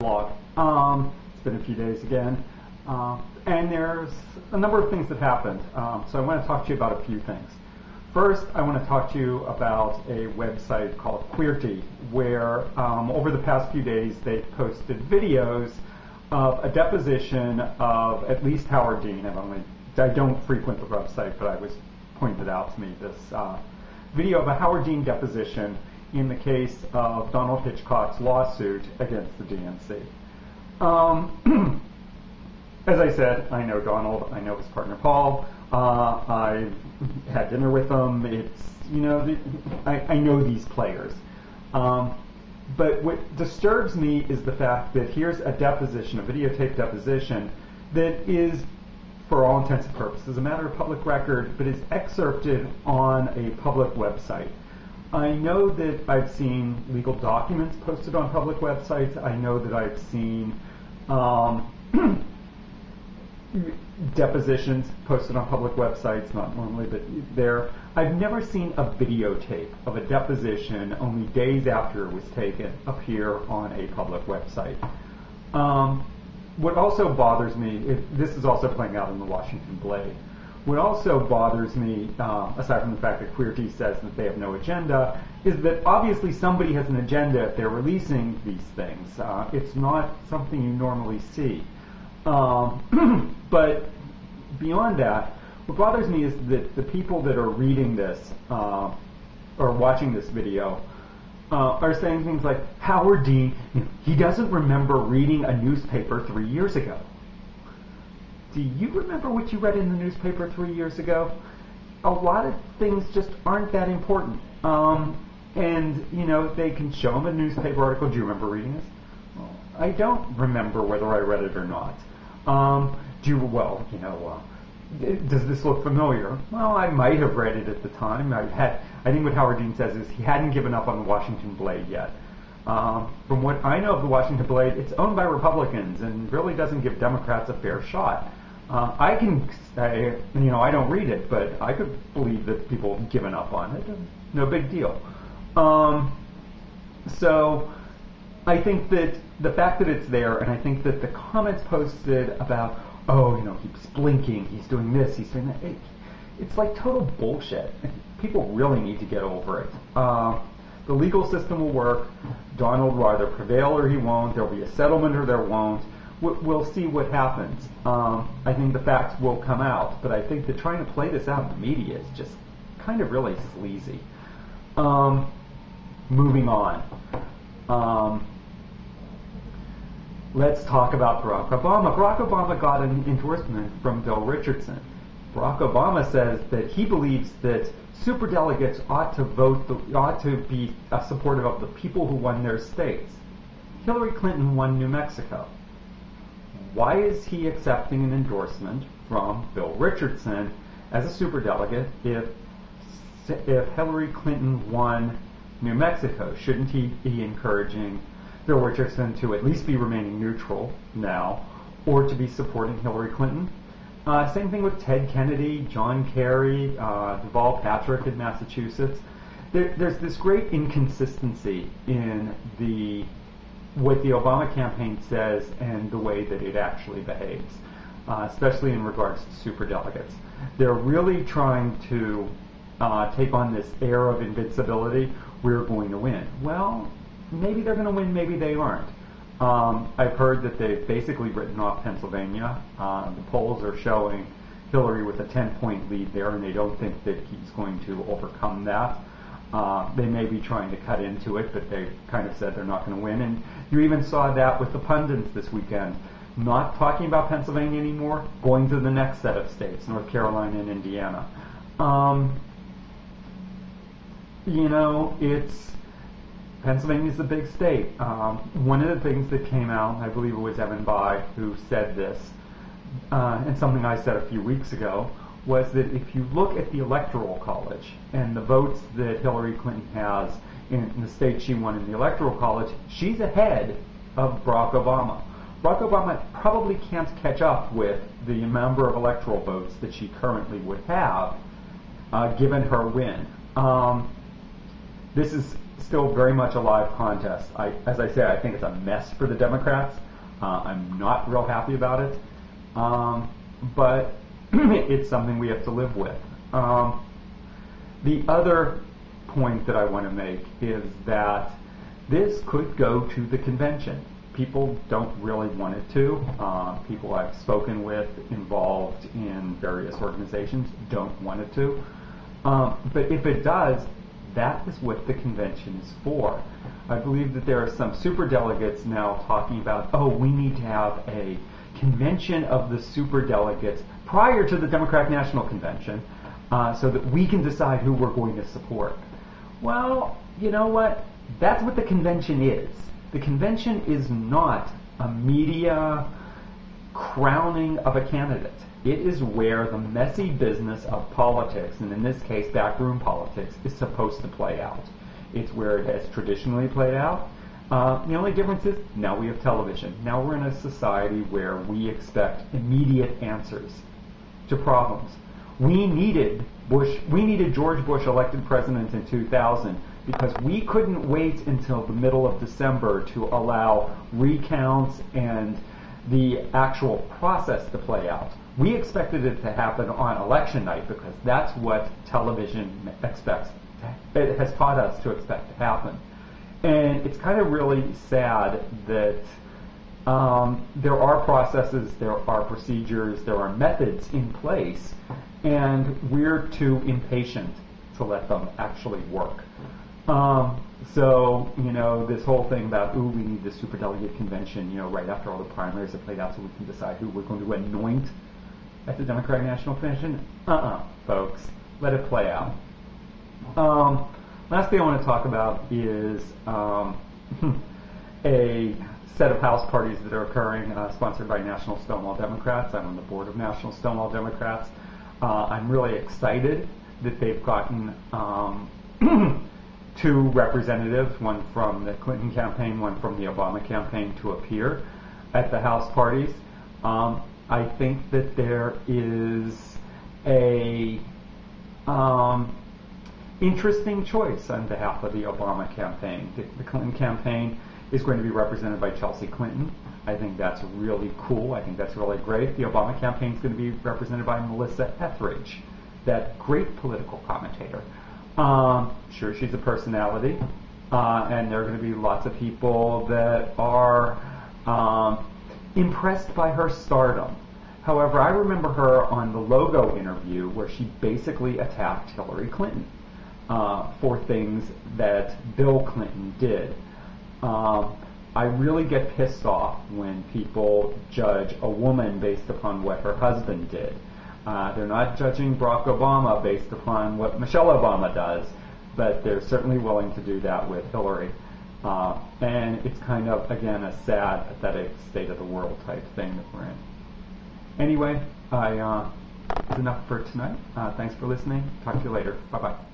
blog. It's been a few days again, and there's a number of things that happened. So I want to talk to you about a few things. First, I want to talk to you about a website called Queerty, where over the past few days they've posted videos of a deposition of at least Howard Dean. I don't frequent the website, but I was pointed out to me this video of a Howard Dean deposition in the case of Donald Hitchcock's lawsuit against the DNC. As I said, I know Donald, I know his partner Paul, I had dinner with them. It's, you know, I know these players. But what disturbs me is the fact that here's a deposition, a videotape deposition, that is, for all intents and purposes, a matter of public record, but is excerpted on a public website. I know that I've seen legal documents posted on public websites. I know that I've seen depositions posted on public websites, not normally, but there. I've never seen a videotape of a deposition only days after it was taken appear on a public website. What also bothers me, this is also playing out in the Washington Blade. What also bothers me, aside from the fact that Queerty says that they have no agenda, is that obviously somebody has an agenda if they're releasing these things. It's not something you normally see. But beyond that, what bothers me is that the people that are reading this or watching this video are saying things like, Howard Dean, he doesn't remember reading a newspaper 3 years ago. Do you remember what you read in the newspaper 3 years ago? A lot of things just aren't that important. And, you know, they can show them a newspaper article. Do you remember reading this? Well, I don't remember whether I read it or not. Does this look familiar? Well, I might have read it at the time. I think what Howard Dean says is he hadn't given up on the Washington Blade yet. From what I know of the Washington Blade, it's owned by Republicans and really doesn't give Democrats a fair shot. I can say, I don't read it, but I could believe that people have given up on it. No big deal. So I think that the fact that it's there, and I think that the comments posted about, he's blinking, he's doing this, he's doing that, it's like total bullshit. People really need to get over it. The legal system will work. Donald will either prevail or he won't. There'll be a settlement or there won't. We'll see what happens. I think the facts will come out, but I think that trying to play this out in the media is just kind of really sleazy. Moving on. Let's talk about Barack Obama. Barack Obama got an endorsement from Bill Richardson. Barack Obama says that he believes that superdelegates ought to be supportive of the people who won their states. Hillary Clinton won New Mexico. Why is he accepting an endorsement from Bill Richardson as a superdelegate if Hillary Clinton won New Mexico? Shouldn't he be encouraging Bill Richardson to at least be remaining neutral now, or to be supporting Hillary Clinton? Same thing with Ted Kennedy, John Kerry, Deval Patrick in Massachusetts. There's this great inconsistency in what the Obama campaign says and the way that it actually behaves, especially in regards to superdelegates. They're really trying to take on this air of invincibility. We're going to win. Well, maybe they're going to win, maybe they aren't. I've heard that they've basically written off Pennsylvania. The polls are showing Hillary with a 10-point lead there, and they don't think that he's going to overcome that. They may be trying to cut into it, but they kind of said they're not going to win. And you even saw that with the pundits this weekend, not talking about Pennsylvania anymore, going to the next set of states, North Carolina and Indiana. Pennsylvania's a big state. One of the things that came out, I believe it was Evan Bayh who said this, and something I said a few weeks ago, was that if you look at the Electoral College and the votes that Hillary Clinton has in the state she won in the Electoral College, she's ahead of Barack Obama. Barack Obama probably can't catch up with the number of electoral votes that she currently would have given her win. This is still very much a live contest. As I say, I think it's a mess for the Democrats. I'm not real happy about it, but it's something we have to live with. The other point that I want to make is that this could go to the convention. People don't really want it to. People I've spoken with involved in various organizations don't want it to. But if it does, that is what the convention is for. I believe that there are some superdelegates now talking about, oh, we need to have a convention of the superdelegates prior to the Democratic National Convention so that we can decide who we're going to support. Well, you know what? That's what the convention is. The convention is not a media crowning of a candidate. It is where the messy business of politics, and in this case backroom politics, is supposed to play out. It's where it has traditionally played out. The only difference is now we have television. Now we're in a society where we expect immediate answers to problems. We needed George Bush elected president in 2000 because we couldn't wait until the middle of December to allow recounts and the actual process to play out. We expected it to happen on election night because that's what television expects. It has taught us to expect to happen. And it's kind of really sad that there are processes, there are procedures, there are methods in place, and we're too impatient to let them actually work. So, this whole thing about, we need the superdelegate convention, right after all the primaries have played out so we can decide who we're going to anoint at the Democratic National Convention. Folks. Let it play out. Last thing I want to talk about is a set of house parties that are occurring, sponsored by National Stonewall Democrats. I'm on the board of National Stonewall Democrats. I'm really excited that they've gotten two representatives, one from the Clinton campaign, one from the Obama campaign, to appear at the House parties. I think that there is a interesting choice on behalf of the Obama campaign. The Clinton campaign is going to be represented by Chelsea Clinton. I think that's really cool. I think that's really great. The Obama campaign is going to be represented by Melissa Etheridge, that great political commentator. Sure, she's a personality, and there are going to be lots of people that are impressed by her stardom. However, I remember her on the Logo interview where she basically attacked Hillary Clinton for things that Bill Clinton did. I really get pissed off when people judge a woman based upon what her husband did. They're not judging Barack Obama based upon what Michelle Obama does, but they're certainly willing to do that with Hillary. And it's kind of, again, a sad, pathetic state of the world type thing that we're in. Anyway, that's enough for tonight. Thanks for listening. Talk to you later. Bye-bye.